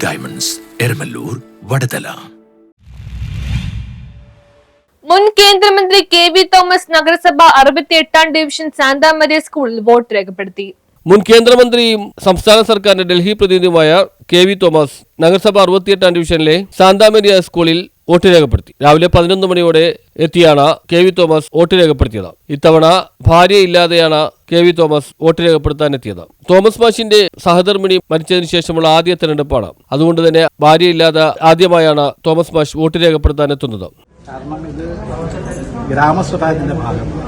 Diamonds, Eramallur, Vadathala. മുൻ കേന്ദ്രമന്ത്രി KV Thomas നഗരസഭ 68ാം ഡിവിഷൻ സാന്താമരിയ സ്കൂളിൽ വോട്ട് രേഖപ്പെടുത്തി. മുൻ കേന്ദ്രമന്ത്രിയും സംസ്ഥാന സർക്കാരിന്റെ ഡൽഹി പ്രതിനിധിയുമായ KV തോമസ് നഗരസഭ 68ാം ഡിവിഷനിലെ സാന്താമരിയ സ്കൂളിൽ വോട്ട് രേഖപ്പെടുത്തി. രാവിലെ 11 മണിയോടെ എത്തിയാണ് KV തോമസ് വോട്ട് രേഖപ്പെടുത്തിയത്. ഇത്തവണ ഭാര്യയില്ലാതെയാണ് KV തോമസ് വോട്ട് രേഖപ്പെടുത്താൻ എത്തിയത്. തോമസ് മാഷിന്റെ സഹധർമ്മിണി മരിച്ചതിനു ശേഷമുള്ള ആദ്യ തെരഞ്ഞെടുപ്പാണ്. അതുകൊണ്ട് തന്നെ ഭാര്യയില്ലാതെ ആദ്യമായാണ് തോമസ് മാഷ് വോട്ട് രേഖപ്പെടുത്താൻ എത്തുന്നത്. കാരണം ഇത് ഗ്രാമസ്വരാജിന്റെ ഭാഗമാണ്.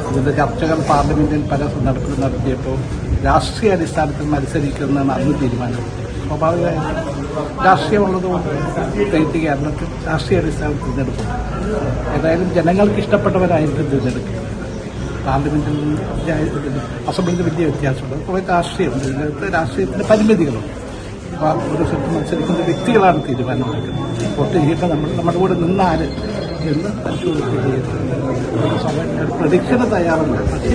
ഇതിന്റെ ചർച്ചകൾ പാർലമെന്റിൽ പല സന്ദർഭങ്ങളും നടത്തിയപ്പോൾ രാഷ്ട്രീയ അടിസ്ഥാനത്തിൽ മത്സരിക്കുന്നതാണ് അന്ന് തീരുമാനമെടുത്തത്. സ്വാഭാവികമായിട്ടും രാഷ്ട്രീയമുള്ളതുകൊണ്ട് പ്രത്യേകിച്ച് കേരളത്തിൽ രാഷ്ട്രീയ അടിസ്ഥാനത്തിൽ തിരഞ്ഞെടുക്കും. ഏതായാലും ജനങ്ങൾക്ക് ഇഷ്ടപ്പെട്ടവരായിരിക്കും തിരഞ്ഞെടുക്കുക. പാർലമെന്റിൽ അസംബ്ലിയിൽ വലിയ വ്യത്യാസമുണ്ട്. കുറേ രാഷ്ട്രീയമുണ്ട്. ഇതിനകത്ത് രാഷ്ട്രീയത്തിന് പരിമിതികളുണ്ട്. ഒരു സ്ഥലത്ത് മത്സരിക്കുന്ന വ്യക്തികളാണ് തീരുമാനമെടുക്കുന്നത്. വോട്ട് ചെയ്യുമ്പോൾ നമ്മുടെ കൂടെ നിന്നാല് എന്ന് പരിശോധിക്കുകയും പ്രഡിക്ഷന് തയ്യാറല്ല. പക്ഷേ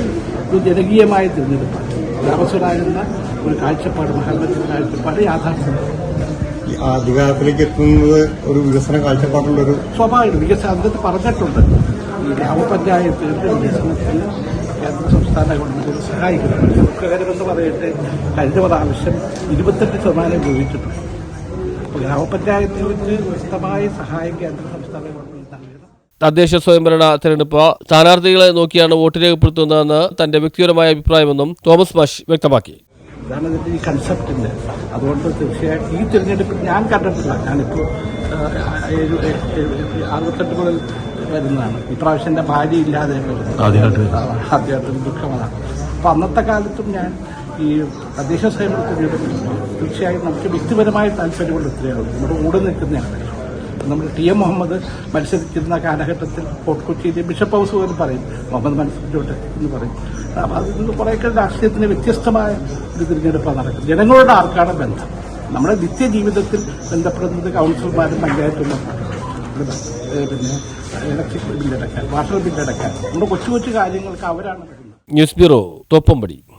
ഒരു ജനകീയമായ തിരഞ്ഞെടുപ്പാണ്. ഗ്രാമസ്വരാജെന്ന ഒരു കാഴ്ചപ്പാട്, മഹാത്മത്തിന്റെ കാഴ്ചപ്പാട് യാഥാർത്ഥ്യമാണ്. അധികാരത്തിലേക്ക് എത്തുന്നത് ഒരു വികസന കാഴ്ചപ്പാടുള്ളൊരു സ്വാഭാവിക വികസനം അതിനകത്ത് പറഞ്ഞിട്ടുണ്ട്. ഈ ഗ്രാമപഞ്ചായത്തുകളുടെ വികസനത്തിന് കേന്ദ്ര സംസ്ഥാന ഗവൺമെന്റുകൾ സഹായിക്കുന്നു. കാര്യമെന്ന് പറയട്ടെ, കഴിഞ്ഞ പ്രാവശ്യം 28% ഉപയോഗിച്ചിട്ടുണ്ട്. അപ്പോൾ ഗ്രാമപഞ്ചായത്തുകൾക്ക് വ്യക്തമായ സഹായം കേന്ദ്ര സംസ്ഥാന ഗവൺമെന്റ് നൽകണം. തദ്ദേശ സ്വയംഭരണ തെരഞ്ഞെടുപ്പ് സ്ഥാനാർത്ഥികളെ നോക്കിയാണ് വോട്ട് രേഖപ്പെടുത്തുന്നതെന്ന് തന്റെ വ്യക്തിപരമായ അഭിപ്രായമെന്നും തോമസ് മാഷ് വ്യക്തമാക്കി. ഇതാണ് ഇതിന്റെ ഈ കൺസെപ്റ്റിന്റെ. അതുകൊണ്ട് തീർച്ചയായും ഈ തിരഞ്ഞെടുപ്പിൽ ഞാൻ കണ്ടിട്ടില്ല. ഞാനിപ്പോൾ 68 മുതൽ വരുന്നതാണ്. ഇപ്രാവശ്യം എൻ്റെ ഭാര്യ ഇല്ലാതെ വരുന്നത് ആദ്യമായിട്ട് ദുഃഖമാണ്. അപ്പം അന്നത്തെ കാലത്തും ഞാൻ ഈ തദ്ദേശ സ്വയംഭരണ തിരഞ്ഞെടുപ്പിൽ തീർച്ചയായും നമുക്ക് വ്യക്തിപരമായ താല്പര്യമുള്ള ഒത്തിരിയാണ്. നമ്മുടെ കൂടെ നിൽക്കുന്നതാണ്. നമ്മൾ TM മുഹമ്മദ് മത്സരിച്ചിരുന്ന കാലഘട്ടത്തിൽ ഫോർട്ട് കൊച്ചിയിലെ ബിഷപ്പ് ഹൗസ് പോലും പറയും മുഹമ്മദ് മത്സരിച്ചോട്ടെ എന്ന് പറയും. അപ്പം അതിൽ നിന്ന് കുറേയൊക്കെ രാഷ്ട്രീയത്തിന് വ്യത്യസ്തമായ ഒരു തിരഞ്ഞെടുപ്പാണ് നടക്കുന്നത്. ജനങ്ങളോട് ആർക്കാണ് ബന്ധം? നമ്മുടെ നിത്യജീവിതത്തിൽ ബന്ധപ്പെടുന്നത് കൗൺസിലർമാരും പഞ്ചായത്തുമാരും. പിന്നെ ഇലക്ട്രിക് ബില്ലടക്കാൻ, വാട്ടർ ബില്ലടക്കാൻ, നമ്മുടെ കൊച്ചു കൊച്ചു കാര്യങ്ങൾക്ക് അവരാണ് വരുന്നത്. News bureau, Thoppumpady.